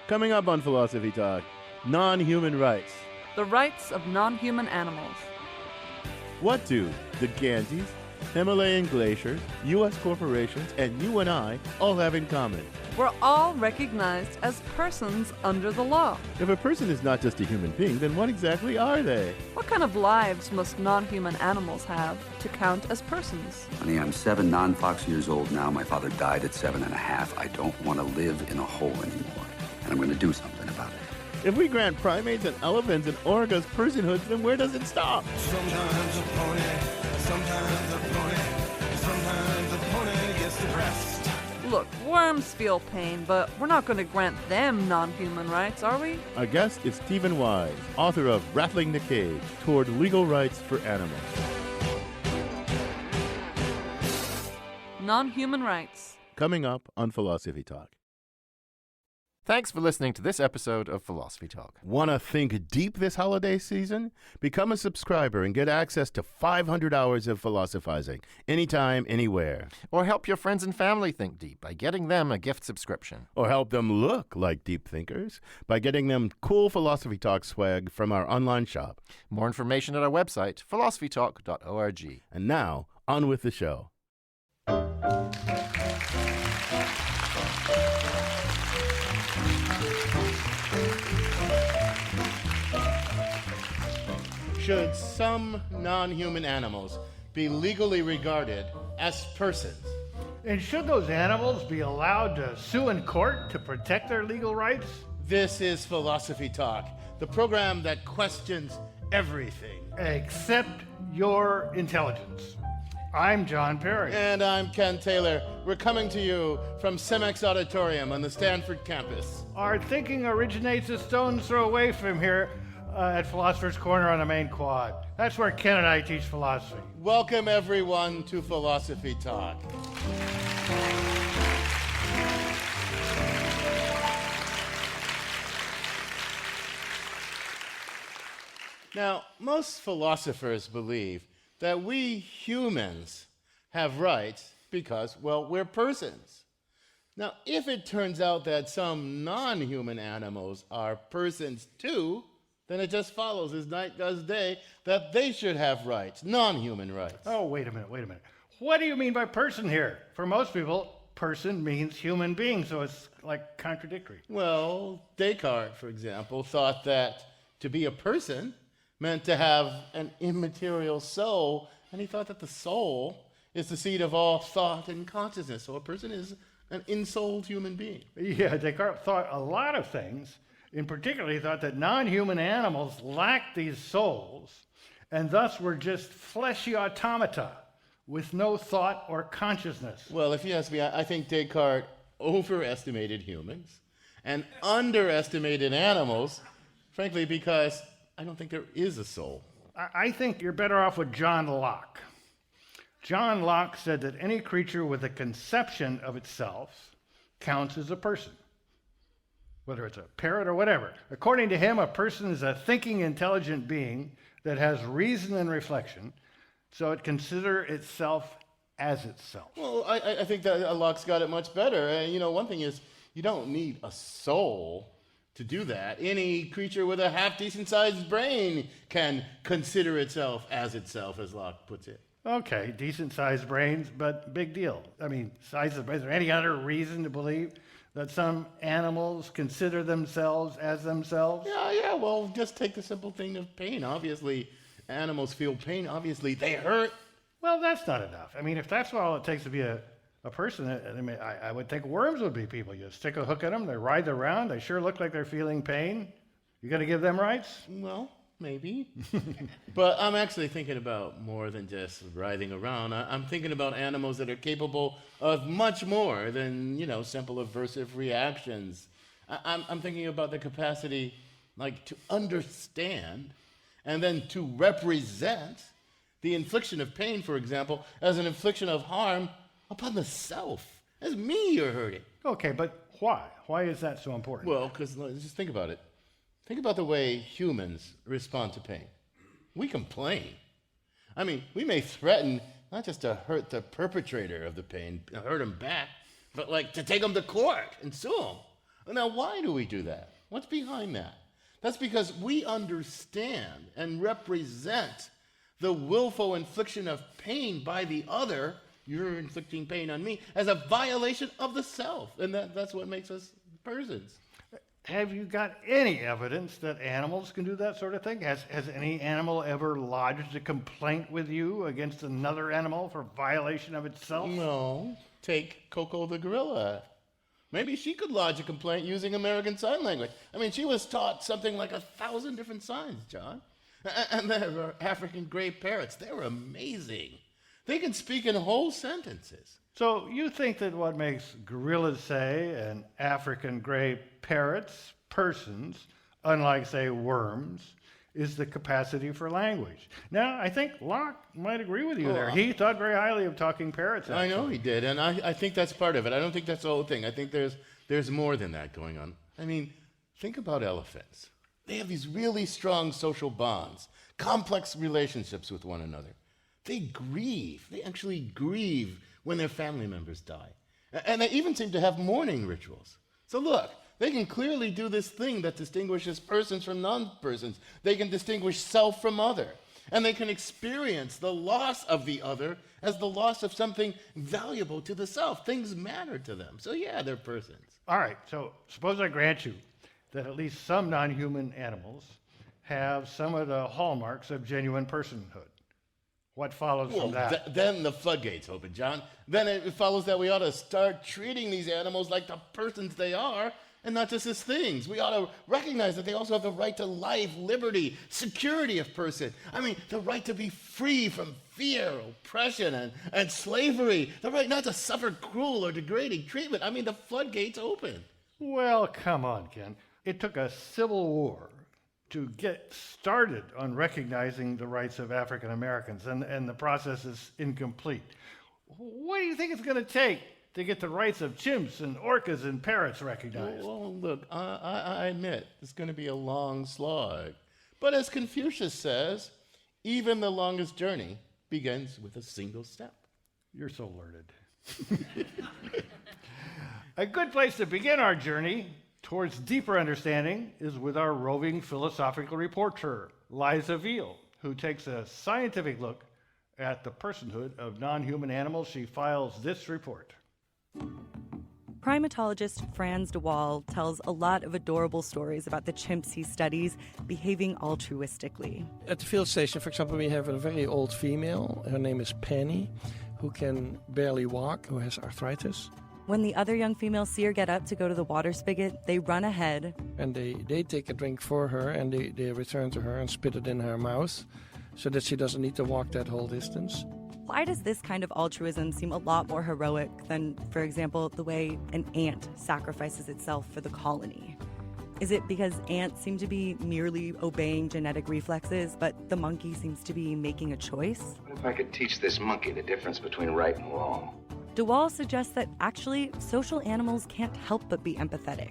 Coming up on Philosophy Talk, non-human rights. The rights of non-human animals. What do the Ganges, Himalayan glaciers, U.S. corporations, and you and I all have in common? We're all recognized as persons under the law. If a person is not just a human being, then what exactly are they? What kind of lives must non-human animals have to count as persons? Honey, I'm 7 non-fox years old now. My father died at 7.5. I don't want to live in a hole anymore. And I'm going to do something about it. If we grant primates and elephants and orcas personhoods, then where does it stop? Sometimes a pony, sometimes a pony, sometimes a pony gets depressed. Look, worms feel pain, but we're not going to grant them non-human rights, are we? Our guest is Stephen Wise, author of Rattling the Cage, Toward Legal Rights for Animals. Non-human rights. Coming up on Philosophy Talk. Thanks for listening to this episode of Philosophy Talk. Want to think deep this holiday season? Become a subscriber and get access to 500 hours of philosophizing, anytime, anywhere. Or help your friends and family think deep by getting them a gift subscription. Or help them look like deep thinkers by getting them cool Philosophy Talk swag from our online shop. More information at our website, philosophytalk.org. And now, on with the show. Should some non-human animals be legally regarded as persons? And should those animals be allowed to sue in court to protect their legal rights? This is Philosophy Talk, the program that questions everything. Except your intelligence. I'm John Perry. And I'm Ken Taylor. We're coming to you from Cemex Auditorium on the Stanford campus. Our thinking originates a stone's throw away from here at Philosopher's Corner on the main quad. That's where Ken and I teach philosophy. Welcome, everyone, to Philosophy Talk. Now, most philosophers believe that we humans have rights because, well, we're persons. Now, if it turns out that some non-human animals are persons too, then it just follows, as night does day, that they should have rights, non-human rights. Oh, wait a minute. What do you mean by person here? For most people, person means human being, so it's like contradictory. Well, Descartes, for example, thought that to be a person meant to have an immaterial soul, and he thought that the soul is the seat of all thought and consciousness. So a person is an ensouled human being. Yeah, Descartes thought a lot of things. In particular, he thought that non-human animals lacked these souls and thus were just fleshy automata with no thought or consciousness. Well, if you ask me, I think Descartes overestimated humans and underestimated animals, frankly, because I don't think there is a soul. I think you're better off with John Locke. John Locke said that any creature with a conception of itself counts as a person, whether it's a parrot or whatever. According to him, a person is a thinking, intelligent being that has reason and reflection, so it considers itself as itself. Well, I think that Locke's got it much better. One thing is, you don't need a soul to do that. Any creature with a half-decent sized brain can consider itself, as Locke puts it. Okay, decent-sized brains, but big deal. I mean, size of brains. Is there any other reason to believe that some animals consider themselves as themselves? Yeah, well, just take the simple thing of pain. Obviously, animals feel pain. Obviously, they hurt. Well, that's not enough. I mean, if that's all it takes to be a person, I would think worms would be people. You stick a hook in them, they writhe around, they sure look like they're feeling pain. You going to give them rights? Well, maybe. But I'm actually thinking about more than just writhing around. I'm thinking about animals that are capable of much more than, simple aversive reactions. I'm thinking about the capacity, to understand and then to represent the infliction of pain, for example, as an infliction of harm upon the self. As me you're hurting. Okay, but why? Why is that so important? Well, because just think about it. Think about the way humans respond to pain. We complain. I mean, we may threaten not just to hurt the perpetrator of the pain, hurt him back, but to take him to court and sue him. Now, why do we do that? What's behind that? That's because we understand and represent the willful infliction of pain by the other, you're inflicting pain on me, as a violation of the self. And that's what makes us persons. Have you got any evidence that animals can do that sort of thing? Has any animal ever lodged a complaint with you against another animal for violation of itself? No. Take Coco the gorilla. Maybe she could lodge a complaint using American Sign Language. I mean, she was taught something like 1,000 different signs, John. And there are African gray parrots. They're amazing. They can speak in whole sentences. So you think that what makes gorillas, say, and African gray parrots persons, unlike, say, worms, is the capacity for language. Now, I think Locke might agree with you there. He thought very highly of talking parrots, actually. I know he did, and I think that's part of it. I don't think that's the whole thing. I think there's more than that going on. I mean, think about elephants. They have these really strong social bonds, complex relationships with one another. They grieve. They actually grieve when their family members die. And they even seem to have mourning rituals. So look, they can clearly do this thing that distinguishes persons from non-persons. They can distinguish self from other. And they can experience the loss of the other as the loss of something valuable to the self. Things matter to them. So yeah, they're persons. All right, so suppose I grant you that at least some non-human animals have some of the hallmarks of genuine personhood. What follows from that? Then the floodgates open, John. Then it follows that we ought to start treating these animals like the persons they are, and not just as things. We ought to recognize that they also have the right to life, liberty, security of person. I mean, the right to be free from fear, oppression, and slavery. The right not to suffer cruel or degrading treatment. I mean, the floodgates open. Well, come on, Ken. It took a civil war to get started on recognizing the rights of African Americans, and the process is incomplete. What do you think it's going to take to get the rights of chimps and orcas and parrots recognized? Well, look, I admit it's going to be a long slog. But as Confucius says, even the longest journey begins with a single step. You're so learned. A good place to begin our journey towards deeper understanding is with our roving philosophical reporter, Liza Veal, who takes a scientific look at the personhood of non-human animals. She files this report. Primatologist Franz de Waal tells a lot of adorable stories about the chimps he studies behaving altruistically. At the field station, for example, we have a very old female. Her name is Penny, who can barely walk, who has arthritis. When the other young females see her get up to go to the water spigot, they run ahead. And they take a drink for her, and they return to her and spit it in her mouth so that she doesn't need to walk that whole distance. Why does this kind of altruism seem a lot more heroic than, for example, the way an ant sacrifices itself for the colony? Is it because ants seem to be merely obeying genetic reflexes, but the monkey seems to be making a choice? What if I could teach this monkey the difference between right and wrong? De Waal suggests that actually social animals can't help but be empathetic.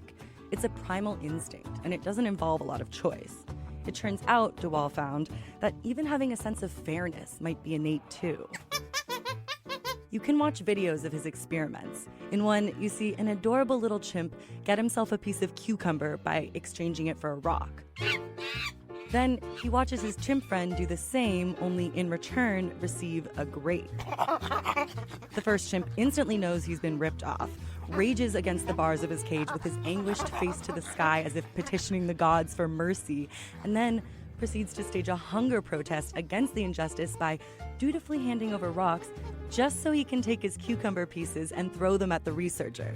It's a primal instinct, and it doesn't involve a lot of choice. It turns out, De Waal found, that even having a sense of fairness might be innate too. You can watch videos of his experiments. In one, you see an adorable little chimp get himself a piece of cucumber by exchanging it for a rock. Then he watches his chimp friend do the same, only in return receive a grape. The first chimp instantly knows he's been ripped off, rages against the bars of his cage with his anguished face to the sky as if petitioning the gods for mercy, and then proceeds to stage a hunger protest against the injustice by dutifully handing over rocks just so he can take his cucumber pieces and throw them at the researcher.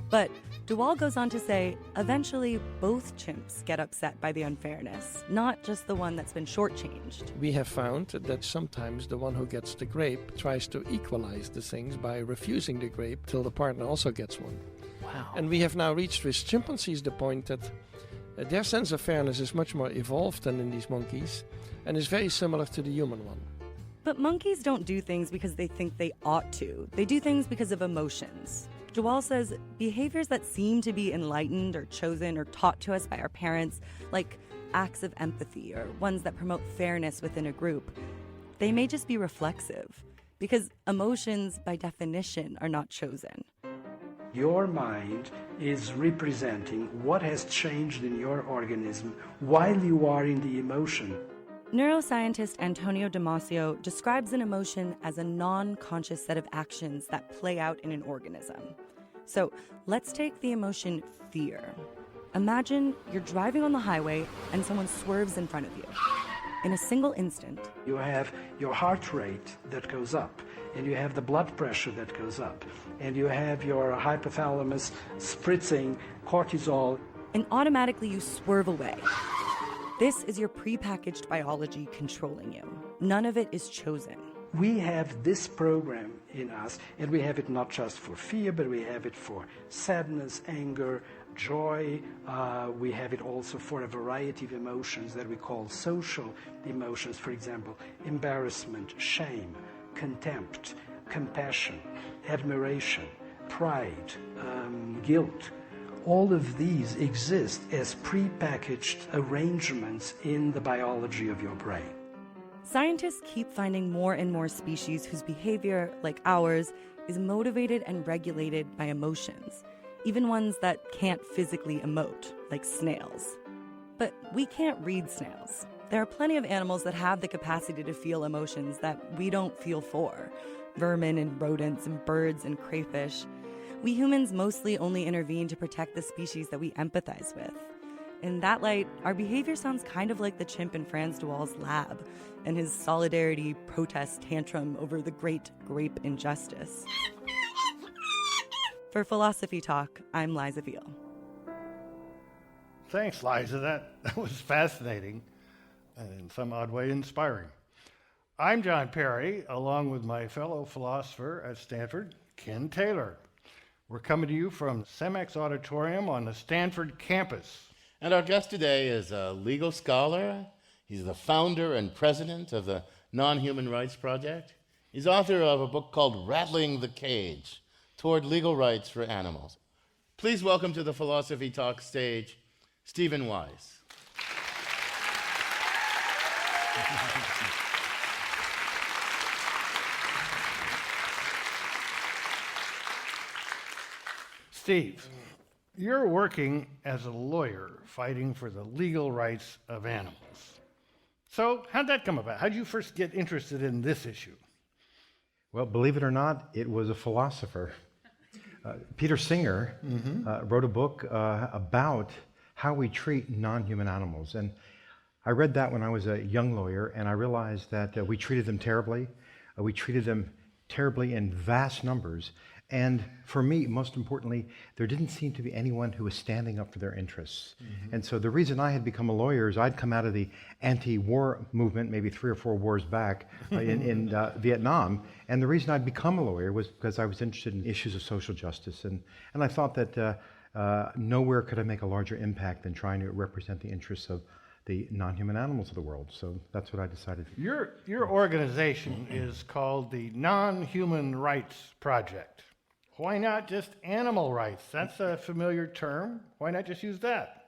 But De Waal goes on to say, eventually both chimps get upset by the unfairness, not just the one that's been shortchanged. We have found that sometimes the one who gets the grape tries to equalize the things by refusing the grape till the partner also gets one. Wow. And we have now reached with chimpanzees the point that their sense of fairness is much more evolved than in these monkeys and is very similar to the human one. But monkeys don't do things because they think they ought to. They do things because of emotions. De Waal says behaviors that seem to be enlightened or chosen or taught to us by our parents, like acts of empathy or ones that promote fairness within a group, they may just be reflexive, because emotions, by definition, are not chosen. Your mind is representing what has changed in your organism while you are in the emotion. Neuroscientist Antonio Damasio describes an emotion as a non-conscious set of actions that play out in an organism. So let's take the emotion fear. Imagine you're driving on the highway and someone swerves in front of you. In a single instant, You have your heart rate that goes up, and you have the blood pressure that goes up, and you have your hypothalamus spritzing cortisol. and automatically you swerve away. This is your prepackaged biology controlling you. None of it is chosen. We have this program in us, and we have it not just for fear, but we have it for sadness, anger, joy. We have it also for a variety of emotions that we call social emotions. For example, embarrassment, shame, contempt, compassion, admiration, pride, guilt. All of these exist as prepackaged arrangements in the biology of your brain. Scientists keep finding more and more species whose behavior, like ours, is motivated and regulated by emotions, even ones that can't physically emote, like snails. But we can't read snails. There are plenty of animals that have the capacity to feel emotions that we don't feel for. Vermin and rodents and birds and crayfish. We humans mostly only intervene to protect the species that we empathize with. In that light, our behavior sounds kind of like the chimp in Franz de Waal's lab and his solidarity protest tantrum over the great grape injustice. For Philosophy Talk, I'm Liza Veal. Thanks, Liza. That was fascinating and in some odd way inspiring. I'm John Perry, along with my fellow philosopher at Stanford, Ken Taylor. We're coming to you from Cemex Auditorium on the Stanford campus. And our guest today is a legal scholar. He's the founder and president of the Nonhuman Rights Project. He's author of a book called Rattling the Cage, Toward Legal Rights for Animals. Please welcome to the Philosophy Talk stage, Stephen Wise. Steve, you're working as a lawyer fighting for the legal rights of animals. So how'd that come about? How'd you first get interested in this issue? Well, believe it or not, it was a philosopher. Peter Singer wrote a book about how we treat non-human animals. And I read that when I was a young lawyer, and I realized that we treated them terribly. We treated them terribly in vast numbers. And for me, most importantly, there didn't seem to be anyone who was standing up for their interests. And so the reason I had become a lawyer is I'd come out of the anti-war movement, maybe 3 or 4 wars back in Vietnam. And the reason I'd become a lawyer was because I was interested in issues of social justice. And I thought that nowhere could I make a larger impact than trying to represent the interests of the non-human animals of the world. So that's what I decided to do. Your organization is called the Nonhuman Rights Project. Why not just animal rights? That's a familiar term. Why not just use that?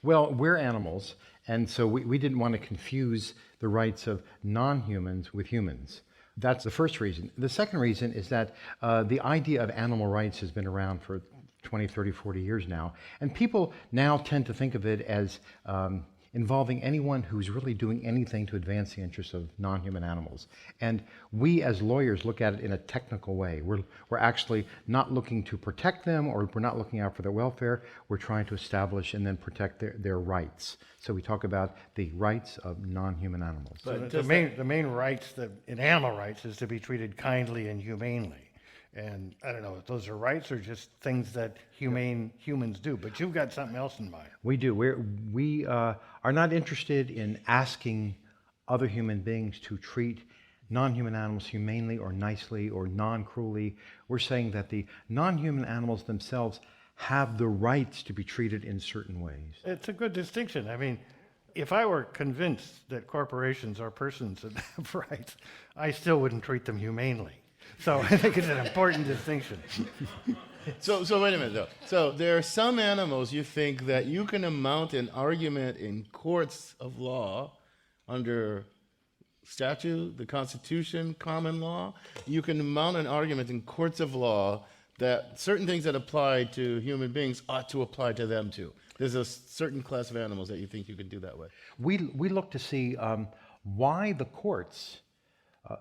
Well, we're animals, and so we didn't want to confuse the rights of non-humans with humans. That's the first reason. The second reason is that the idea of animal rights has been around for 20, 30, 40 years now, and people now tend to think of it as involving anyone who's really doing anything to advance the interests of non-human animals. And we as lawyers look at it in a technical way. We're actually not looking to protect them, or we're not looking out for their welfare. We're trying to establish and then protect their rights. So we talk about the rights of non-human animals. So the main rights in animal rights is to be treated kindly and humanely. And I don't know if those are rights or just things that humans do, but you've got something else in mind. We do. We are not interested in asking other human beings to treat non-human animals humanely or nicely or non-cruelly. We're saying that the non-human animals themselves have the rights to be treated in certain ways. It's a good distinction. I mean, if I were convinced that corporations are persons that have rights, I still wouldn't treat them humanely. So I think it's an important distinction. So wait a minute, though. So there are some animals you think that you can mount an argument in courts of law under statute, the Constitution, common law. You can mount an argument in courts of law that certain things that apply to human beings ought to apply to them too. There's a certain class of animals that you think you can do that with. We look to see why the courts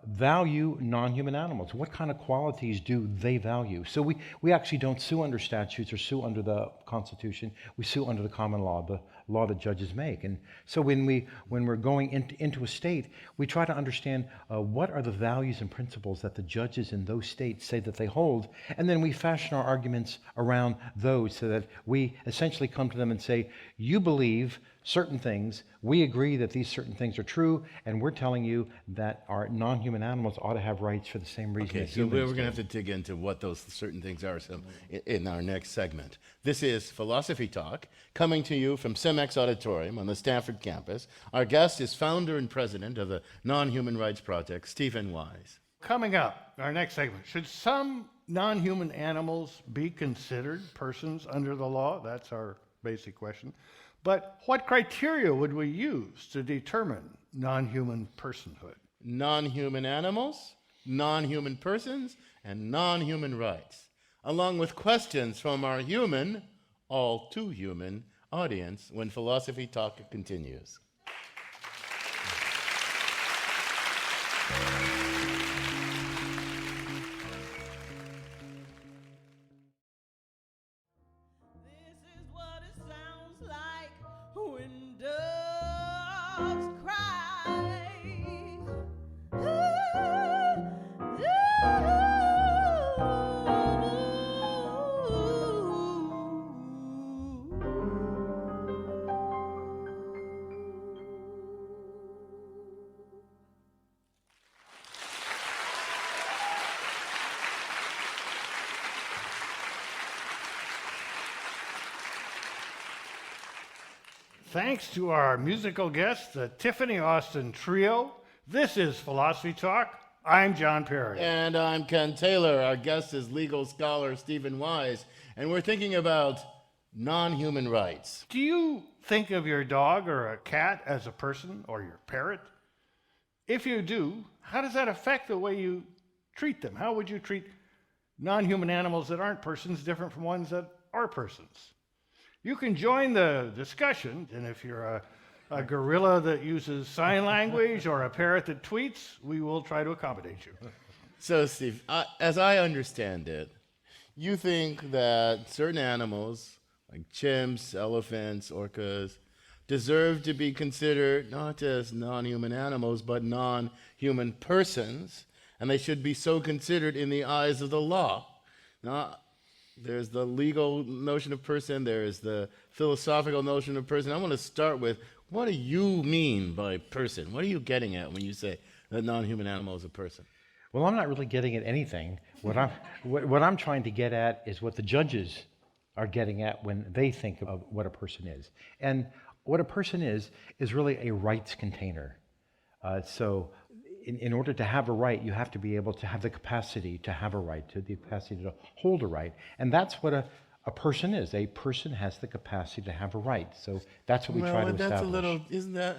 value non-human animals. What kind of qualities do they value? So we actually don't sue under statutes or sue under the Constitution. We sue under the common law, the law that judges make. And so when we're going into a state, we try to understand what are the values and principles that the judges in those states say that they hold, and then we fashion our arguments around those so that we essentially come to them and say, you believe certain things, we agree that these certain things are true, and we're telling you that our non-human animals ought to have rights for the same reason as so humans we're going do. to have to dig into what those certain things are in our next segment. This is Philosophy Talk, coming to you from CEMEX Auditorium on the Stanford campus. Our guest is founder and president of the Nonhuman Rights Project, Stephen Wise. Coming up, our next segment. Should some non-human animals be considered persons under the law? That's our basic question. But what criteria would we use to determine non-human personhood? Non-human animals, non-human persons, and non-human rights, along with questions from our human, all too human, audience when Philosophy Talk continues. When doves cry, Thanks to our musical guests, the Tiffany Austin Trio. This is Philosophy Talk. I'm John Perry. And I'm Ken Taylor. Our guest is legal scholar Stephen Wise, and we're thinking about non-human rights. Do you think of your dog or a cat as a person, or your parrot? If you do, how does that affect the way you treat them? How would you treat non-human animals that aren't persons different from ones that are persons? You can join the discussion, and if you're a gorilla that uses sign language or a parrot that tweets, we will try to accommodate you. So, Steve, as I understand it, you think that certain animals, like chimps, elephants, orcas, deserve to be considered not as non-human animals, but non-human persons, and they should be so considered in the eyes of the law. Now, there's the legal notion of person, there's the philosophical notion of person. I want to start with, what do you mean by person? What are you getting at when you say that non-human animal is a person? Well, I'm not really getting at anything. What I'm trying to get at is what the judges are getting at when they think of what a person is. And what a person is really a rights container. So in order to have a right, you have to be able to have the capacity to have a right, the capacity to hold a right. And that's what a person is. A person has the capacity to have a right. So that's what we try to establish.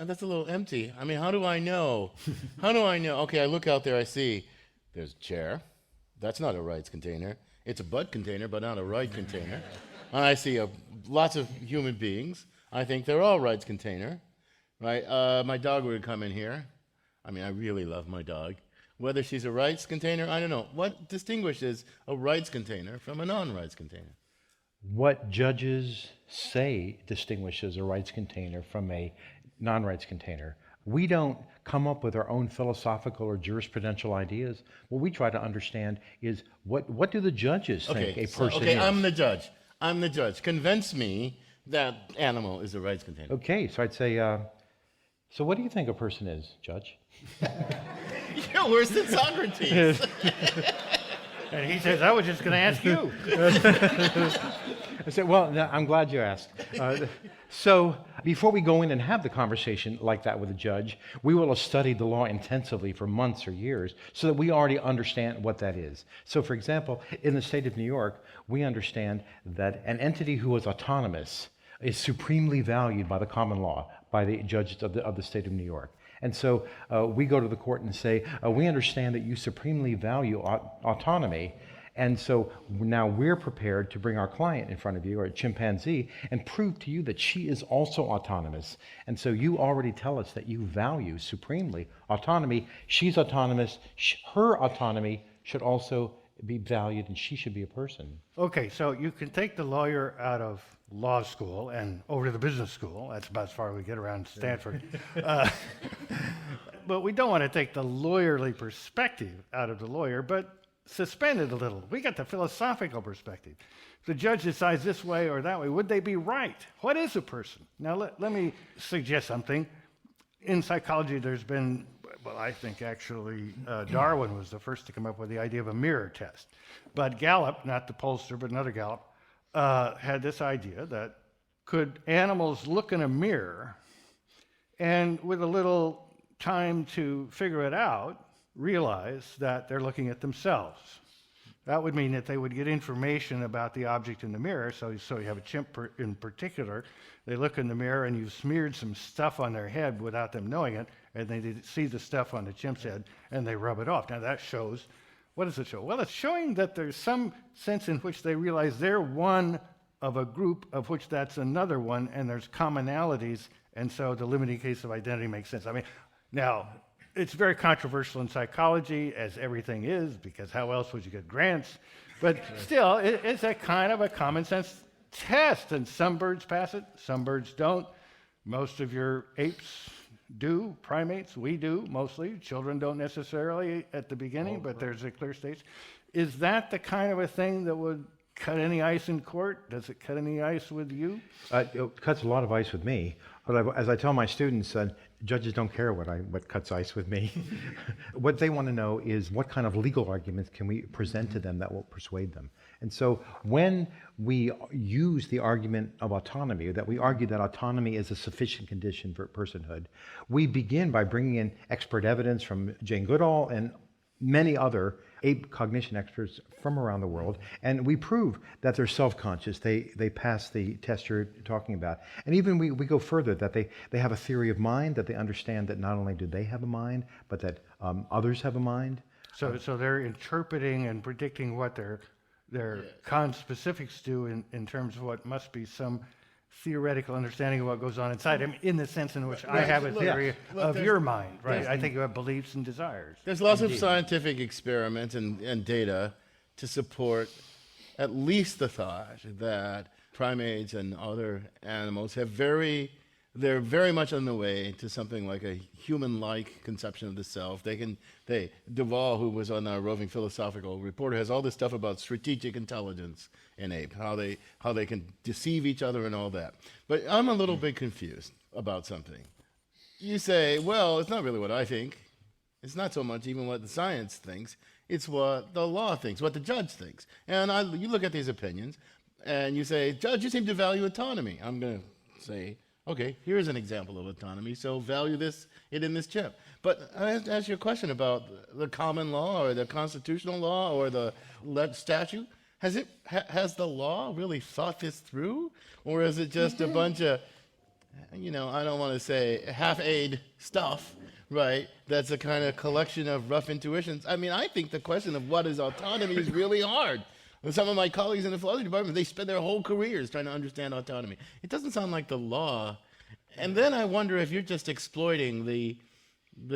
That's a little empty. I mean, how do I know? How do I know? Okay, I look out there, I see there's a chair. That's not a rights container. It's a butt container, but not a right container. And I see lots of human beings. I think they're all rights container, right? My dog would come in here. I mean, I really love my dog. Whether she's a rights container, I don't know. What distinguishes a rights container from a non-rights container? What judges say distinguishes a rights container from a non-rights container. We don't come up with our own philosophical or jurisprudential ideas. What we try to understand is what do the judges think a person is? Okay, I'm the judge. I'm the judge. Convince me that animal is a rights container. Okay, so I'd say, so what do you think a person is, Judge? You're worse than Socrates. And he says, I was just going to ask you. I said, well, no, I'm glad you asked. So before we go in and have the conversation like that with a judge, we will have studied the law intensively for months or years so that we already understand what that is. So for example, in the state of New York, we understand that an entity who is autonomous is supremely valued by the common law, by the judges of the state of New York. And so we go to the court and say, we understand that you supremely value autonomy, And so now we're prepared to bring our client in front of you, or a chimpanzee, and prove to you that she is also autonomous. And so you already tell us that you value supremely autonomy. She's autonomous. Her autonomy should also be valued, and she should be a person. Okay, so you can take the lawyer out of law school and over to the business school. That's about as far as we get around Stanford. But we don't want to take the lawyerly perspective out of the lawyer, but suspend it a little. We got the philosophical perspective. If the judge decides this way or that way, would they be right? What is a person? Now, let me suggest something. In psychology, there's been, well, I think actually Darwin was the first to come up with the idea of a mirror test. But Gallup, not the pollster, but another Gallup, had this idea that could animals look in a mirror and with a little time to figure it out, realize that they're looking at themselves. That would mean that they would get information about the object in the mirror. So you have a chimp in particular. They look in the mirror and you've smeared some stuff on their head without them knowing it, and they see the stuff on the chimp's head and they rub it off. Now that shows, what does it show? Well, it's showing that there's some sense in which they realize they're one of a group of which that's another one, and there's commonalities, and so the limiting case of identity makes sense. I mean, now, it's very controversial in psychology, as everything is, because how else would you get grants? But still, it's a kind of a common sense test, and some birds pass it, some birds don't. Most of your apes do, primates, we do, mostly. Children don't necessarily at the beginning, but there's a clear stage. Is that the kind of a thing that would cut any ice in court? Does it cut any ice with you? It cuts a lot of ice with me, but as I tell my students, judges don't care what cuts ice with me. What they want to know is what kind of legal arguments can we present to them that will persuade them. And so when we use the argument of autonomy, that we argue that autonomy is a sufficient condition for personhood, we begin by bringing in expert evidence from Jane Goodall and many other ape cognition experts from around the world, and we prove that they're self-conscious. They pass the test you're talking about. And even we go further, that they have a theory of mind, that they understand that not only do they have a mind, but that others have a mind. So they're interpreting and predicting what their conspecifics do in terms of what must be some theoretical understanding of what goes on inside him, in the sense in which I have a theory of your mind, right? I think you have beliefs and desires. There's lots of scientific experiments and data to support at least the thought that primates and other animals they're very much on the way to something like a human-like conception of the self. Duvall, who was on our roving philosophical reporter, has all this stuff about strategic intelligence in ape, how they can deceive each other and all that. But I'm a little bit confused about something. You say, well, it's not really what I think. It's not so much even what the science thinks. It's what the law thinks, what the judge thinks. And you look at these opinions, and you say, Judge, you seem to value autonomy. I'm going to say, okay, here's an example of autonomy, so value it in this chip. But I have to ask you a question about the common law or the constitutional law or the statute. Has the law really thought this through? Or is it just a bunch of, I don't want to say half-aid stuff, right? That's a kind of collection of rough intuitions. I mean, I think the question of what is autonomy is really hard. And some of my colleagues in the philosophy department, they spend their whole careers trying to understand autonomy. It doesn't sound like the law. And then I wonder if you're just exploiting the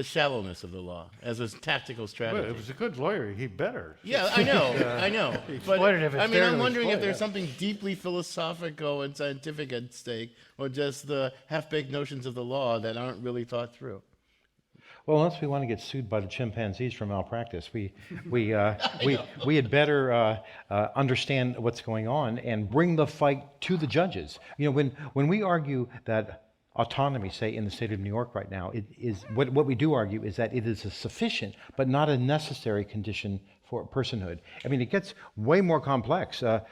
shallowness of the law as a tactical strategy. Well, it was a good lawyer. He better. Yeah, I know. But I'm wondering if there's something deeply philosophical and scientific at stake, or just the half-baked notions of the law that aren't really thought through. Well, unless we want to get sued by the chimpanzees for malpractice, we had better understand what's going on and bring the fight to the judges. When we argue that autonomy, say in the state of New York right now, it is what we do argue is that it is a sufficient but not a necessary condition for personhood. I mean, it gets way more complex. The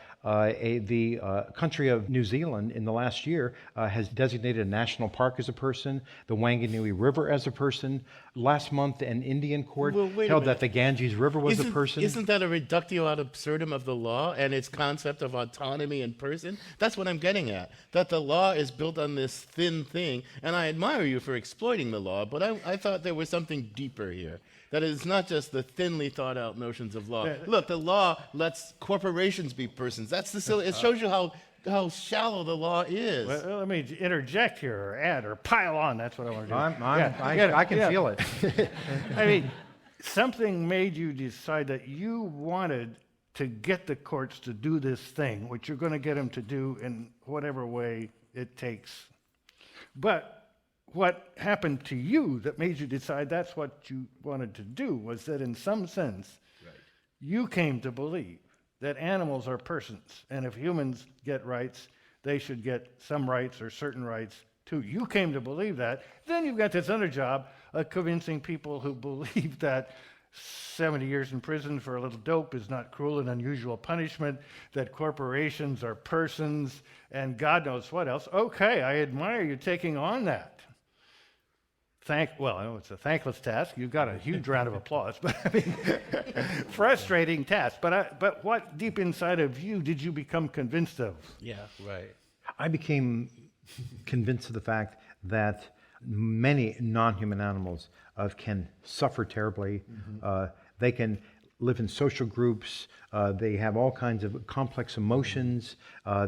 country of New Zealand in the last year has designated a national park as a person, the Wanganui River as a person. Last month, an Indian court held that the Ganges River was a person. Isn't that a reductio ad absurdum of the law and its concept of autonomy and person? That's what I'm getting at, that the law is built on this thin thing, and I admire you for exploiting the law, but I thought there was something deeper here. That it's not just the thinly thought out notions of law. Look, the law lets corporations be persons. That's the silly. It shows you how shallow the law is. Well, let me interject here, or add, or pile on. That's what I want to do. I can feel it. I mean, something made you decide that you wanted to get the courts to do this thing, which you're going to get them to do in whatever way it takes. But what happened to you that made you decide that's what you wanted to do was that in some sense, you came to believe that animals are persons, and if humans get rights, they should get some rights or certain rights too. You came to believe that. Then you've got this other job of convincing people who believe that 70 years in prison for a little dope is not cruel and unusual punishment, that corporations are persons, and God knows what else. Okay, I admire you taking on that. Well, I know it's a thankless task. You've got a huge round of applause, but I mean, frustrating task. But what deep inside of you did you become convinced of? Yeah, right. I became convinced of the fact that many non-human animals can suffer terribly. They can live in social groups. They have all kinds of complex emotions.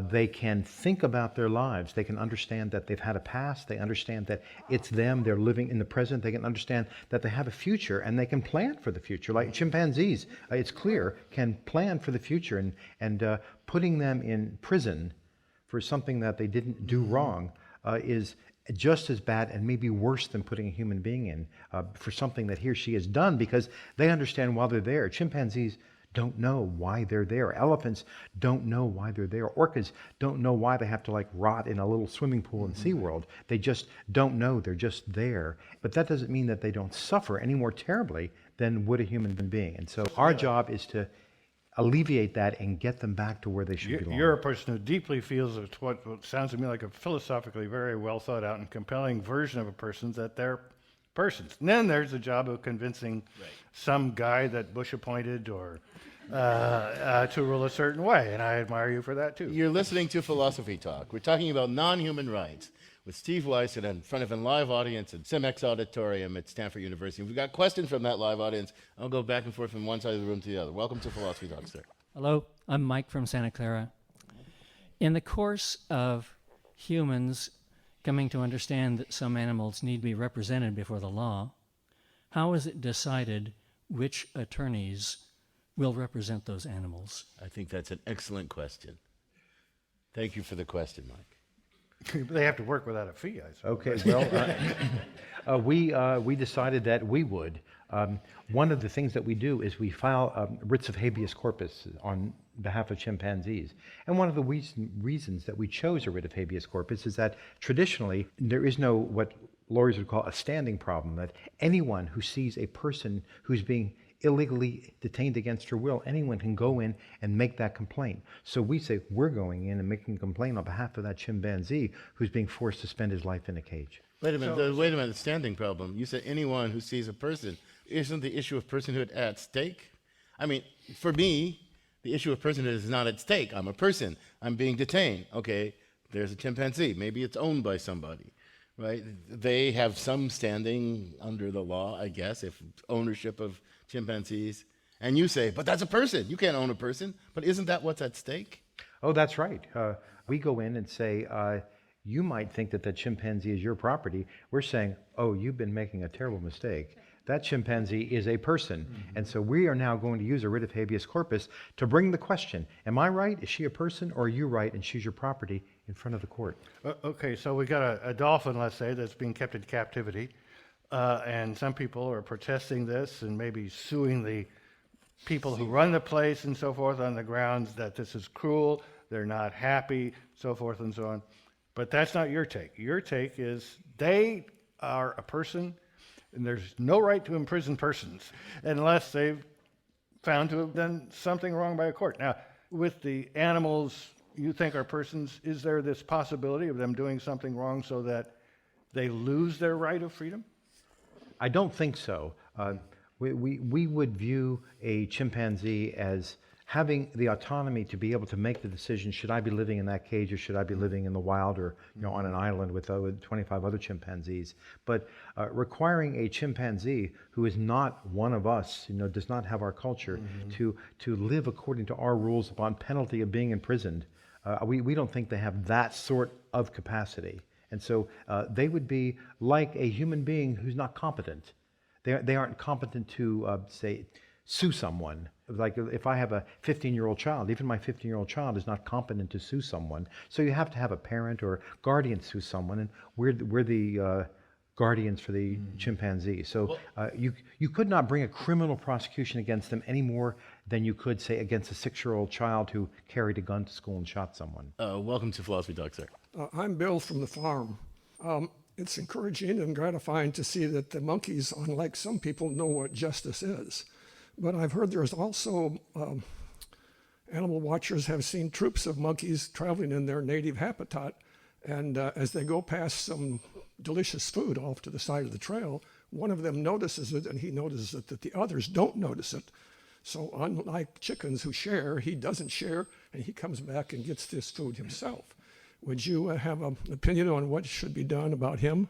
They can think about their lives. They can understand that they've had a past. They understand that it's them. They're living in the present. They can understand that they have a future, and they can plan for the future. Like chimpanzees, it's clear, can plan for the future. And putting them in prison for something that they didn't do wrong is just as bad and maybe worse than putting a human being in for something that he or she has done, because they understand why they're there. Chimpanzees don't know why they're there. Elephants don't know why they're there. Orcas don't know why they have to rot in a little swimming pool in SeaWorld. They just don't know. They're just there. But that doesn't mean that they don't suffer any more terribly than would a human being. And so our job is to alleviate that and get them back to where they should belong. You're a person who deeply feels it's what sounds to me like a philosophically very well thought out and compelling version of a person, that they're persons. And then there's the job of convincing some guy that Bush appointed or to rule a certain way, and I admire you for that too. You're listening to Philosophy Talk. We're talking about non-human rights with Steve Weiss in front of a live audience at CIMX Auditorium at Stanford University. If we've got questions from that live audience, I'll go back and forth from one side of the room to the other. Welcome to Philosophy Talk, sir. Hello, I'm Mike from Santa Clara. In the course of humans coming to understand that some animals need to be represented before the law, how is it decided which attorneys will represent those animals? I think that's an excellent question. Thank you for the question, Mike. They have to work without a fee, I suppose. Okay, well, we decided that we would. One of the things that we do is we file writs of habeas corpus on behalf of chimpanzees. And one of the reasons that we chose a writ of habeas corpus is that traditionally there is no, what lawyers would call, a standing problem, that anyone who sees a person who's being illegally detained against her will, anyone can go in and make that complaint. So we say we're going in and making a complaint on behalf of that chimpanzee who's being forced to spend his life in a cage. Wait a minute, wait a minute, standing problem. You said anyone who sees a person. Isn't the issue of personhood at stake? I mean, for me, the issue of personhood is not at stake. I'm a person. I'm being detained. Okay, there's a chimpanzee. Maybe it's owned by somebody, right? They have some standing under the law, I guess, if ownership of chimpanzees. And you say, but that's a person. You can't own a person. But isn't that what's at stake? Oh, that's right. We go in and say, you might think that that chimpanzee is your property. We're saying, oh, you've been making a terrible mistake. That chimpanzee is a person. Mm-hmm. And so we are now going to use a writ of habeas corpus to bring the question, am I right? Is she a person, or are you right and she's your property, in front of the court? Okay, so we got a dolphin, let's say, that's being kept in captivity. And some people are protesting this and maybe suing the people who run the place and so forth on the grounds that this is cruel, they're not happy, so forth and so on. But that's not your take. Your take is they are a person, and there's no right to imprison persons unless they've found to have done something wrong by a court. Now, with the animals you think are persons, is there this possibility of them doing something wrong so that they lose their right of freedom? I don't think so. We would view a chimpanzee as having the autonomy to be able to make the decision, should I be living in that cage or should I be living in the wild or on an island with 25 other chimpanzees? But requiring a chimpanzee who is not one of us, does not have our culture, to live according to our rules upon penalty of being imprisoned, we don't think they have that sort of capacity. And so they would be like a human being who's not competent. They aren't competent to, say, sue someone. Like if I have a 15-year-old child, even my 15-year-old child is not competent to sue someone. So you have to have a parent or guardian sue someone, and we're the guardians for the chimpanzee. So you could not bring a criminal prosecution against them any more than you could, say, against a 6-year-old child who carried a gun to school and shot someone. Welcome to Philosophy Talk, sir. I'm Bill from the farm. It's encouraging and gratifying to see that the monkeys, unlike some people, know what justice is. But I've heard there's also animal watchers have seen troops of monkeys traveling in their native habitat, and as they go past some delicious food off to the side of the trail, one of them notices it, and he notices it that the others don't notice it. So unlike chickens who share, he doesn't share, and he comes back and gets this food himself. Would you have an opinion on what should be done about him?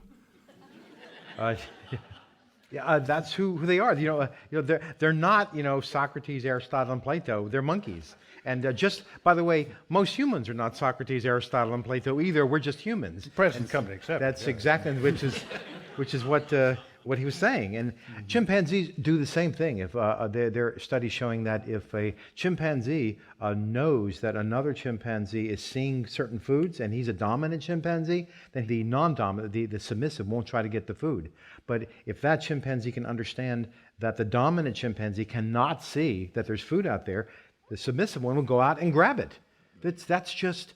Yeah, that's who they are. They're not Socrates, Aristotle, and Plato. They're monkeys. And just by the way, most humans are not Socrates, Aristotle, and Plato either. We're just humans. Present company accepted. That's exactly which is what he was saying. And chimpanzees do the same thing. If there are studies showing that if a chimpanzee knows that another chimpanzee is seeing certain foods and he's a dominant chimpanzee, then the non-dominant, the submissive, won't try to get the food. But if that chimpanzee can understand that the dominant chimpanzee cannot see that there's food out there, the submissive one will go out and grab it. That's just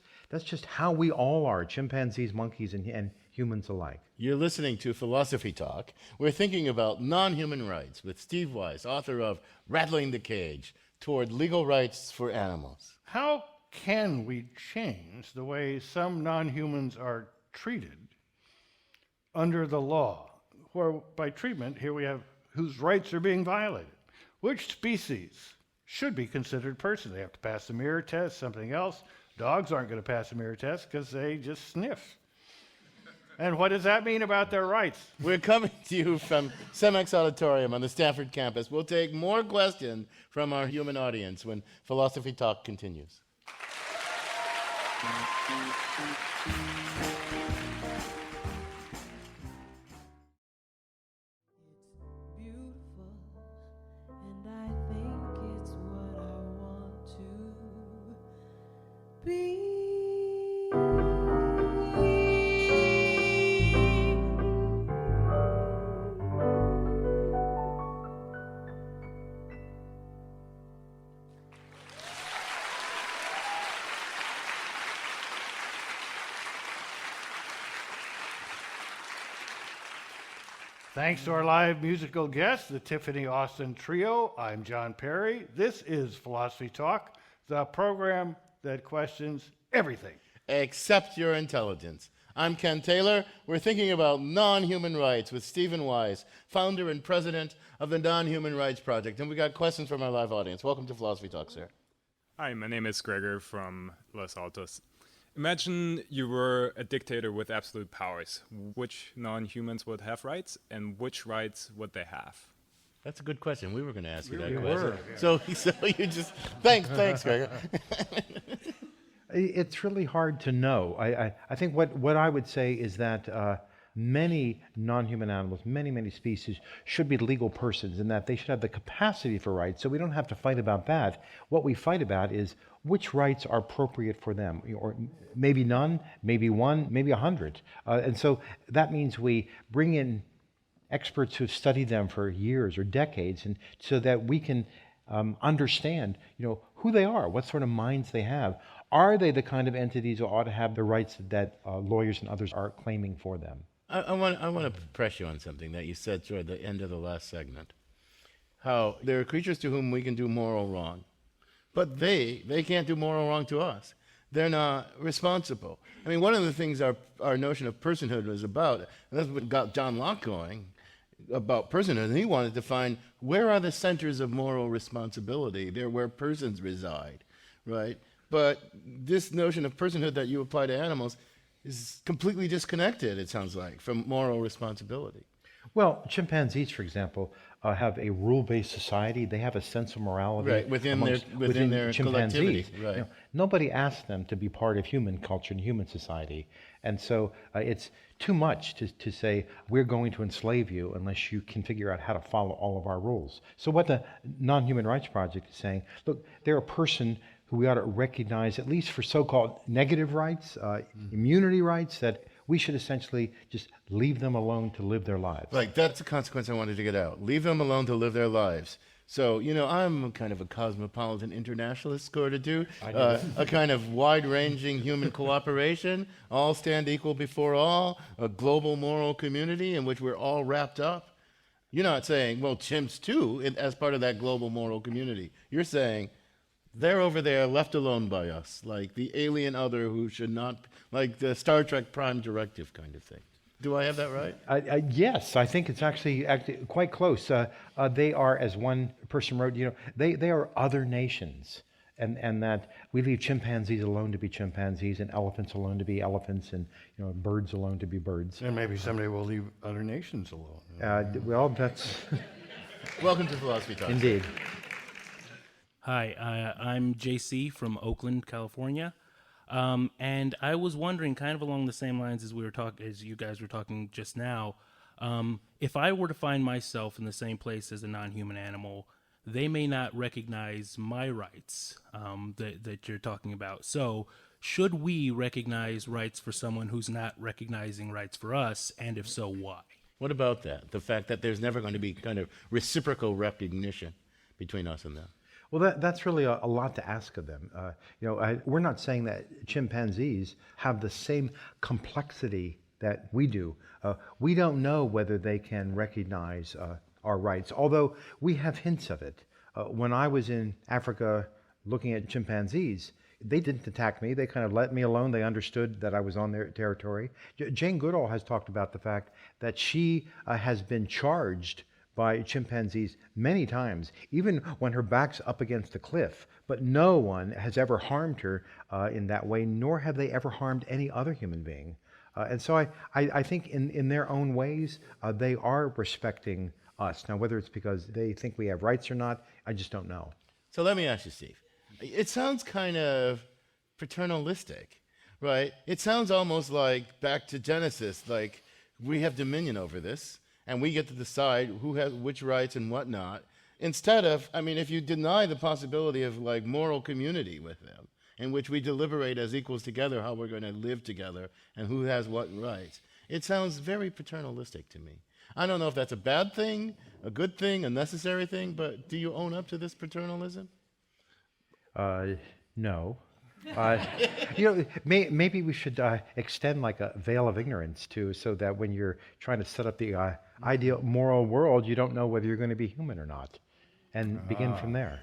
how we all are, chimpanzees, monkeys, and humans alike. You're listening to Philosophy Talk. We're thinking about non-human rights with Steve Weiss, author of Rattling the Cage, Toward Legal Rights for Animals. How can we change the way some non-humans are treated under the law? Where by treatment, here we have whose rights are being violated. Which species should be considered person? They have to pass the mirror test, something else. Dogs aren't going to pass the mirror test because they just sniff. And what does that mean about their rights? We're coming to you from Cemex Auditorium on the Stanford campus. We'll take more questions from our human audience when Philosophy Talk continues. Thanks to our live musical guests, the Tiffany Austin Trio. I'm John Perry. This is Philosophy Talk, the program that questions everything except your intelligence. I'm Ken Taylor. We're thinking about non-human rights with Stephen Weiss, founder and president of the Non-Human Rights Project. And we got questions from our live audience. Welcome to Philosophy Talk, sir. Hi, my name is Gregor from Los Altos. Imagine you were a dictator with absolute powers. Which non-humans would have rights, and which rights would they have? That's a good question. We were going to ask you that We question. were, yeah. So you just thanks, Gregor. It's really hard to know. I think what I would say is that many non-human animals, many species, should be legal persons, and that they should have the capacity for rights. So we don't have to fight about that. What we fight about is which rights are appropriate for them, or maybe none, maybe one, maybe 100. And so that means we bring in experts who've studied them for years or decades, and so that we can understand, who they are, what sort of minds they have. Are they the kind of entities who ought to have the rights that lawyers and others are claiming for them? I want to press you on something that you said toward the end of the last segment. How there are creatures to whom we can do moral wrong, but they can't do moral wrong to us. They're not responsible. I mean, one of the things our notion of personhood was about, and that's what got John Locke going, about personhood, and he wanted to find where are the centers of moral responsibility. They're where persons reside, right? But this notion of personhood that you apply to animals is completely disconnected, it sounds like, from moral responsibility. Well, chimpanzees, for example, have a rule-based society. They have a sense of morality, Right, within their chimpanzees. collectivity, right. Nobody asked them to be part of human culture and human society, and so it's too much to say we're going to enslave you unless you can figure out how to follow all of our rules. So what the Non-Human Rights Project is saying, look, they're a person who we ought to recognize, at least for so-called negative rights, immunity rights, that we should essentially just leave them alone to live their lives. Like, that's the consequence I wanted to get out. Leave them alone to live their lives. So, I'm kind of a cosmopolitan internationalist sort of dude, a kind of wide-ranging human cooperation, all stand equal before all, a global moral community in which we're all wrapped up. You're not saying, well, chimps too, as part of that global moral community. You're saying, they're over there left alone by us, like the alien other who should not, like the Star Trek Prime Directive kind of thing. Do I have that right? Yes, I think it's actually quite close. They are, as one person wrote, they are other nations, and that we leave chimpanzees alone to be chimpanzees, and elephants alone to be elephants, and birds alone to be birds. And maybe someday we'll leave other nations alone. Well, that's Welcome to Philosophy Talk. Indeed. Hi, I'm JC from Oakland, California. And I was wondering, kind of along the same lines as as you guys were talking just now, if I were to find myself in the same place as a non-human animal, they may not recognize my rights that you're talking about. So, should we recognize rights for someone who's not recognizing rights for us, and if so, why? What about that? The fact that there's never going to be kind of reciprocal recognition between us and them. Well, that's really a lot to ask of them. We're not saying that chimpanzees have the same complexity that we do. We don't know whether they can recognize our rights, although we have hints of it. When I was in Africa looking at chimpanzees, they didn't attack me. They kind of let me alone. They understood that I was on their territory. Jane Goodall has talked about the fact that she has been charged by chimpanzees many times, even when her back's up against a cliff. But no one has ever harmed her in that way, nor have they ever harmed any other human being. And so I think in their own ways, they are respecting us. Now, whether it's because they think we have rights or not, I just don't know. So let me ask you, Steve. It sounds kind of paternalistic, right? It sounds almost like back to Genesis, like we have dominion over this, and we get to decide who has which rights and whatnot. Instead of, if you deny the possibility of like moral community with them, in which we deliberate as equals together how we're going to live together and who has what rights, it sounds very paternalistic to me. I don't know if that's a bad thing, a good thing, a necessary thing, but do you own up to this paternalism? No. Maybe we should extend like a veil of ignorance too, so that when you're trying to set up the ideal moral world, you don't know whether you're going to be human or not, and begin from there.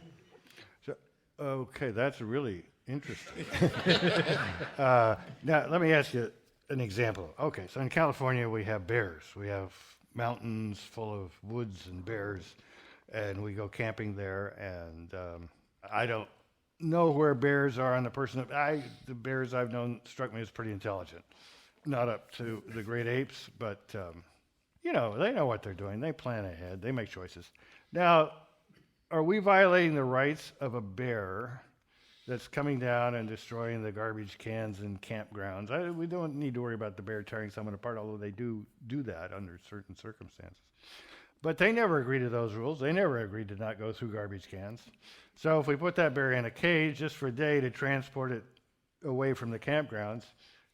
So, okay, that's really interesting. Now, let me ask you an example. Okay, so in California, we have bears. We have mountains full of woods and bears, and we go camping there, and I don't know where bears are on the person. The bears I've known struck me as pretty intelligent. Not up to the great apes, but they know what they're doing. They plan ahead. They make choices. Now, are we violating the rights of a bear that's coming down and destroying the garbage cans in campgrounds? We don't need to worry about the bear tearing someone apart, although they do that under certain circumstances. But they never agreed to those rules. They never agreed to not go through garbage cans. So if we put that bear in a cage just for a day to transport it away from the campgrounds,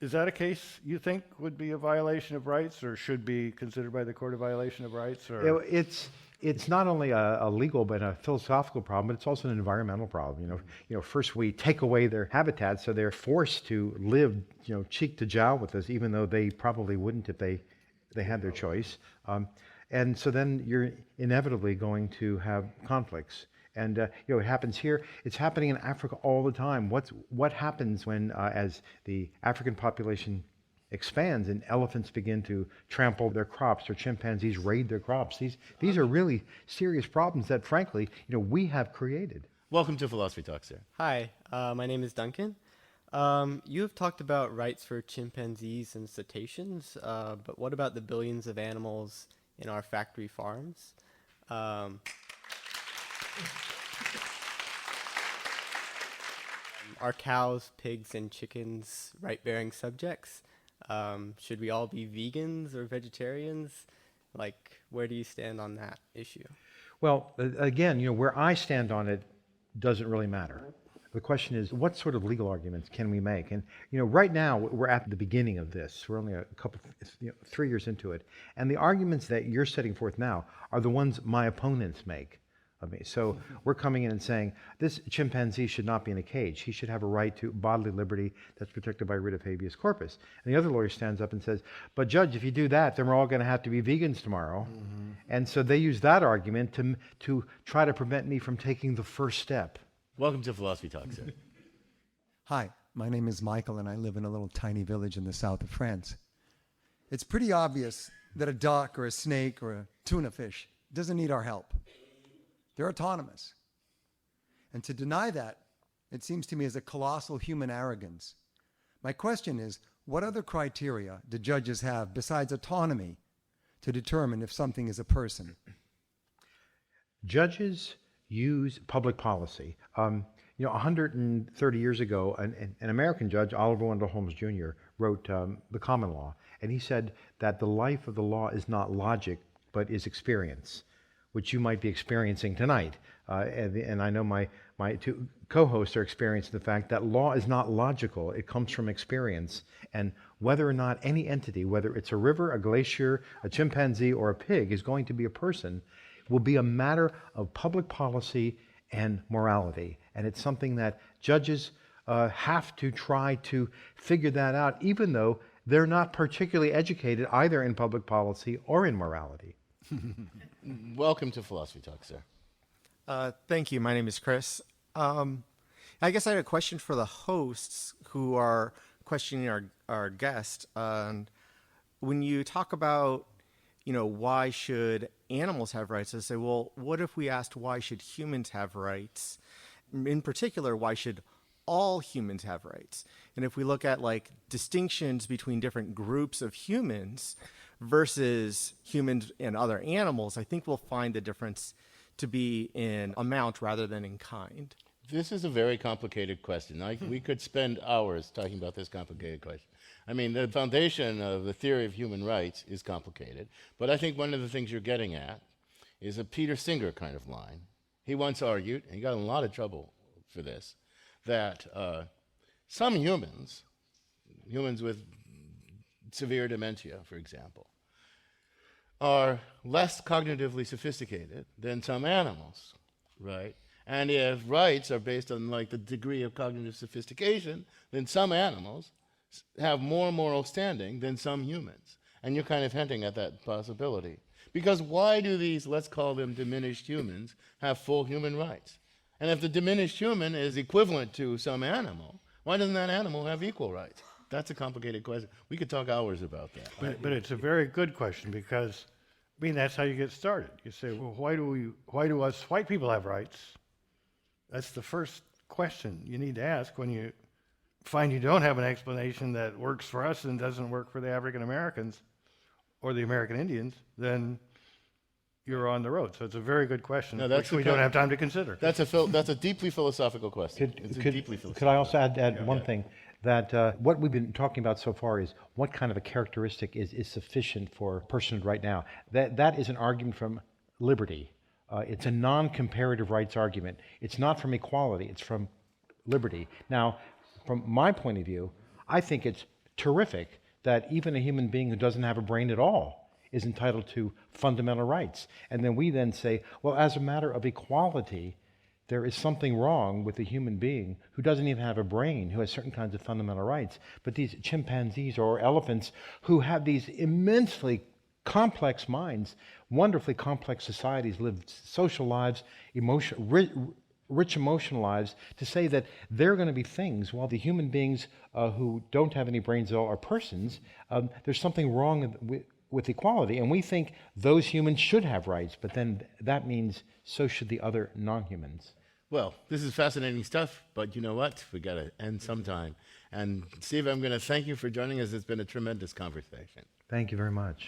is that a case you think would be a violation of rights, or should be considered by the court a violation of rights? Or It's not only a legal but a philosophical problem, but it's also an environmental problem. First we take away their habitat, so they're forced to live, cheek to jowl with us, even though they probably wouldn't if they had their choice. And so then you're inevitably going to have conflicts. And it happens here. It's happening in Africa all the time. What happens when, as the African population expands and elephants begin to trample their crops or chimpanzees raid their crops. These are really serious problems that, frankly, we have created. Welcome to Philosophy Talk, sir. Hi, my name is Duncan. You have talked about rights for chimpanzees and cetaceans, but what about the billions of animals in our factory farms? Are cows, pigs, and chickens right-bearing subjects? Should we all be vegans or vegetarians? Like, where do you stand on that issue? Well, again, where I stand on it doesn't really matter. The question is, what sort of legal arguments can we make? And right now we're at the beginning of this. We're only 3 years into it, and the arguments that you're setting forth now are the ones my opponents make of me. So we're coming in and saying this chimpanzee should not be in a cage. He should have a right to bodily liberty that's protected by writ of habeas corpus. And the other lawyer stands up and says, "But Judge, if you do that, then we're all going to have to be vegans tomorrow." And so they use that argument to try to prevent me from taking the first step. Welcome to Philosophy Talk, sir. Hi, my name is Michael, and I live in a little tiny village in the south of France. It's pretty obvious that a duck or a snake or a tuna fish doesn't need our help. They're autonomous. And to deny that, it seems to me, is a colossal human arrogance. My question is, what other criteria do judges have besides autonomy to determine if something is a person? Judges use public policy. 130 years ago, an American judge, Oliver Wendell Holmes Jr., wrote The Common Law, and he said that the life of the law is not logic, but is experience, which you might be experiencing tonight. And I know my two co-hosts are experiencing the fact that law is not logical. It comes from experience. And whether or not any entity, whether it's a river, a glacier, a chimpanzee, or a pig, is going to be a person, will be a matter of public policy and morality. And it's something that judges have to try to figure that out, even though they're not particularly educated either in public policy or in morality. Welcome to Philosophy Talk, sir. Thank you. My name is Chris. I guess I had a question for the hosts who are questioning our guest. When you talk about, why should animals have rights? I say, well, what if we asked why should humans have rights? In particular, why should all humans have rights? And if we look at distinctions between different groups of humans versus humans and other animals, I think we'll find the difference to be in amount rather than in kind. This is a very complicated question. We could spend hours talking about this complicated question. I mean, the foundation of the theory of human rights is complicated, but I think one of the things you're getting at is a Peter Singer kind of line. He once argued, and he got in a lot of trouble for this, that some humans with severe dementia, for example, are less cognitively sophisticated than some animals, right? And if rights are based on the degree of cognitive sophistication, then some animals have more moral standing than some humans. And you're kind of hinting at that possibility. Because why do these, let's call them diminished humans, have full human rights? And if the diminished human is equivalent to some animal, why doesn't that animal have equal rights? That's a complicated question. We could talk hours about that. But it's a very good question because, that's how you get started. You say, well, why do us white people have rights? That's the first question you need to ask when you find you don't have an explanation that works for us and doesn't work for the African Americans or the American Indians, then you're on the road. So it's a very good question, which we don't have time to consider. That's a deeply philosophical question. Could I also add one thing? That what we've been talking about so far is what kind of a characteristic is sufficient for personhood right now. That is an argument from liberty. It's a non-comparative rights argument. It's not from equality, it's from liberty. Now, from my point of view, I think it's terrific that even a human being who doesn't have a brain at all is entitled to fundamental rights. And then we then say, well, as a matter of equality, there is something wrong with a human being who doesn't even have a brain, who has certain kinds of fundamental rights. But these chimpanzees or elephants who have these immensely complex minds, wonderfully complex societies, live social lives, rich emotional lives, to say that they're going to be things, while the human beings who don't have any brains at all are persons. There's something wrong with equality, and we think those humans should have rights, but then that means so should the other non-humans. Well, this is fascinating stuff, but you know what? We got to end sometime. And Steve, I'm going to thank you for joining us. It's been a tremendous conversation. Thank you very much.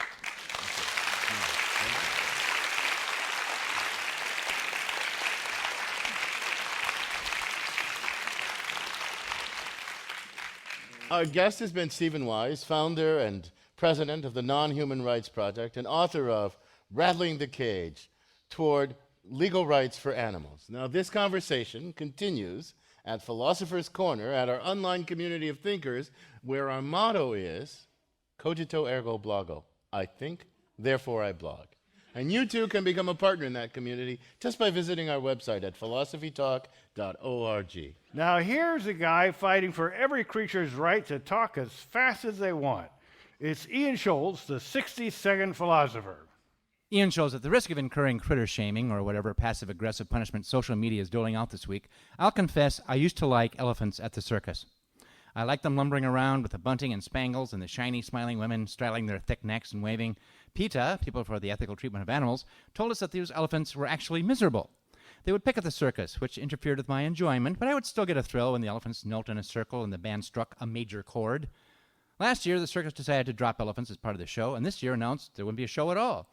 Our guest has been Stephen Wise, founder and president of the Nonhuman Rights Project and author of Rattling the Cage, Toward Legal Rights for Animals. Now, this conversation continues at Philosopher's Corner at our online community of thinkers, where our motto is Cogito ergo blogo. I think, therefore I blog. And you too can become a partner in that community just by visiting our website at philosophytalk.org. Now, here's a guy fighting for every creature's right to talk as fast as they want. It's Ian Scholes, the 60-second philosopher. Ian Scholes, at the risk of incurring critter shaming or whatever passive-aggressive punishment social media is doling out this week, I'll confess I used to like elephants at the circus. I liked them lumbering around with the bunting and spangles and the shiny, smiling women straddling their thick necks and waving. PETA, People for the Ethical Treatment of Animals, told us that these elephants were actually miserable. They would pick at the circus, which interfered with my enjoyment, but I would still get a thrill when the elephants knelt in a circle and the band struck a major chord. Last year, the circus decided to drop elephants as part of the show, and this year announced there wouldn't be a show at all.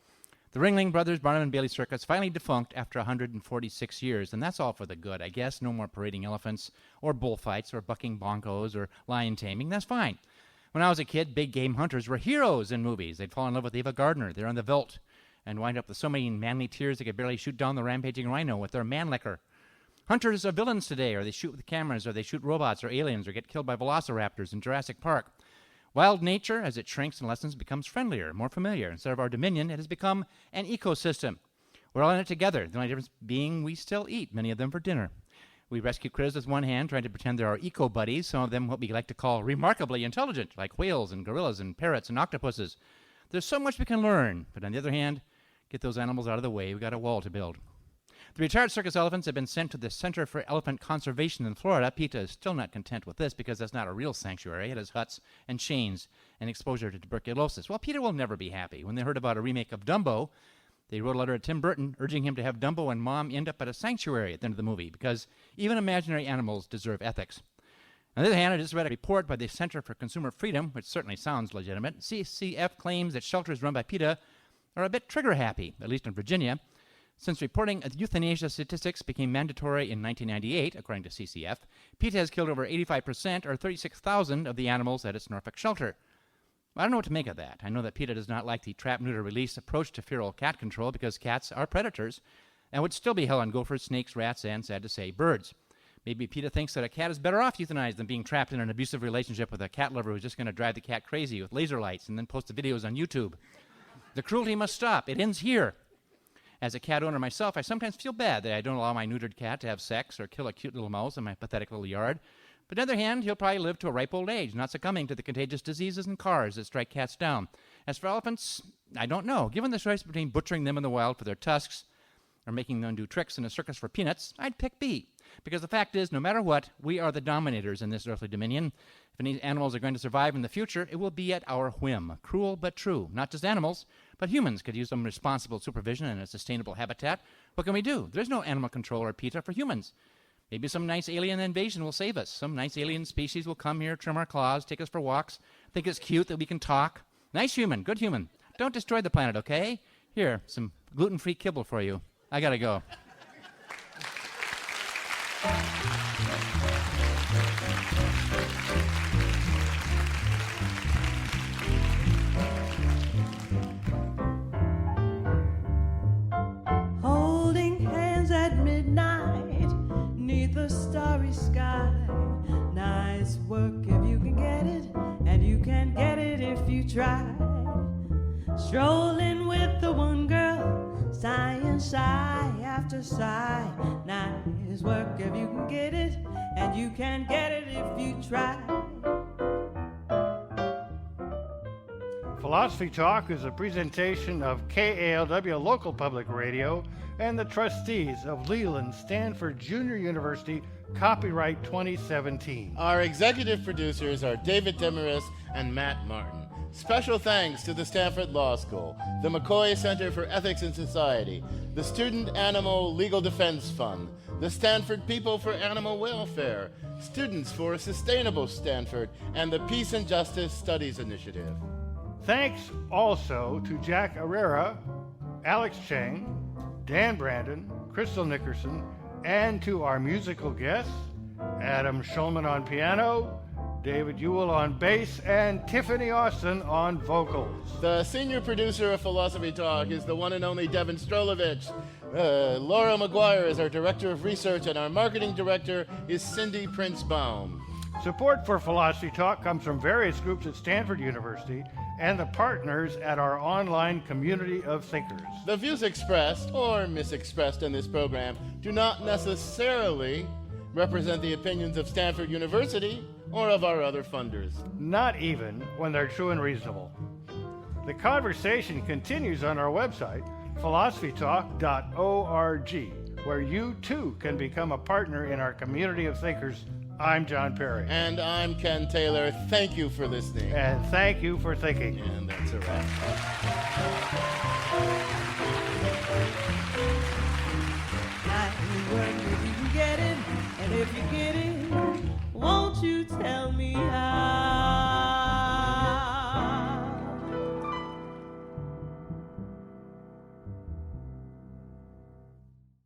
The Ringling Brothers Barnum and Bailey Circus finally defunct after 146 years, and that's all for the good, I guess. No more parading elephants, or bullfights, or bucking broncos, or lion taming. That's fine. When I was a kid, big game hunters were heroes in movies. They'd fall in love with Ava Gardner. They're on the veldt, and wind up with so many manly tears they could barely shoot down the rampaging rhino with their man-liquor. Hunters are villains today, or they shoot with cameras, or they shoot robots or aliens, or get killed by velociraptors in Jurassic Park. Wild nature, as it shrinks and lessens, becomes friendlier, more familiar. Instead of our dominion, it has become an ecosystem. We're all in it together, the only difference being we still eat, many of them for dinner. We rescue critters with one hand, trying to pretend they're our eco-buddies, some of them what we like to call remarkably intelligent, like whales and gorillas and parrots and octopuses. There's so much we can learn, but on the other hand, get those animals out of the way, we've got a wall to build. The retired circus elephants have been sent to the Center for Elephant Conservation in Florida. PETA is still not content with this because that's not a real sanctuary. It has huts and chains and exposure to tuberculosis. Well, PETA will never be happy. When they heard about a remake of Dumbo, they wrote a letter to Tim Burton urging him to have Dumbo and Mom end up at a sanctuary at the end of the movie because even imaginary animals deserve ethics. On the other hand, I just read a report by the Center for Consumer Freedom, which certainly sounds legitimate. CCF claims that shelters run by PETA are a bit trigger-happy, at least in Virginia. Since reporting euthanasia statistics became mandatory in 1998, according to CCF, PETA has killed over 85%, or 36,000, of the animals at its Norfolk shelter. I don't know what to make of that. I know that PETA does not like the trap-neuter-release approach to feral cat control because cats are predators and would still be hell on gophers, snakes, rats, and, sad to say, birds. Maybe PETA thinks that a cat is better off euthanized than being trapped in an abusive relationship with a cat lover who's just going to drive the cat crazy with laser lights and then post the videos on YouTube. The cruelty must stop. It ends here. As a cat owner myself, I sometimes feel bad that I don't allow my neutered cat to have sex or kill a cute little mouse in my pathetic little yard. But on the other hand, he'll probably live to a ripe old age, not succumbing to the contagious diseases and cars that strike cats down. As for elephants, I don't know. Given the choice between butchering them in the wild for their tusks or making them do tricks in a circus for peanuts, I'd pick B. Because the fact is, no matter what, we are the dominators in this earthly dominion. If any animals are going to survive in the future, it will be at our whim. Cruel but true. Not just animals, but humans could use some responsible supervision and a sustainable habitat. What can we do? There's no animal control or PETA for humans. Maybe some nice alien invasion will save us. Some nice alien species will come here, trim our claws, take us for walks, think it's cute that we can talk. Nice human, good human. Don't destroy the planet, okay? Here, some gluten-free kibble for you. I gotta go. Holding hands at midnight, neath the starry sky. Nice work if you can get it, and you can get it if you try. Strolling with the one girl, sighing sigh after sigh. Nice work if you can get it, and you can get it if you try. Philosophy Talk is a presentation of KALW Local Public Radio and the trustees of Leland Stanford Junior University, copyright 2017. Our executive producers are David Demarest and Matt Martin. Special thanks to the Stanford Law School, the McCoy Center for Ethics and Society, the Student Animal Legal Defense Fund, the Stanford People for Animal Welfare, Students for a Sustainable Stanford, and the Peace and Justice Studies Initiative. Thanks also to Jack Herrera, Alex Cheng, Dan Brandon, Crystal Nickerson, and to our musical guests, Adam Schulman on piano, David Ewell on bass, and Tiffany Austin on vocals. The senior producer of Philosophy Talk is the one and only Devin Strolovich. Laura McGuire is our director of research, and our marketing director is Cindy Prince-Baum. Support for Philosophy Talk comes from various groups at Stanford University and the partners at our online community of thinkers. The views expressed or misexpressed in this program do not necessarily represent the opinions of Stanford University or of our other funders. Not even when they're true and reasonable. The conversation continues on our website, philosophytalk.org, where you too can become a partner in our community of thinkers. I'm John Perry. And I'm Ken Taylor. Thank you for listening. And thank you for thinking. And that's a wrap. Work if you can get it, and if you get it, won't you tell me how?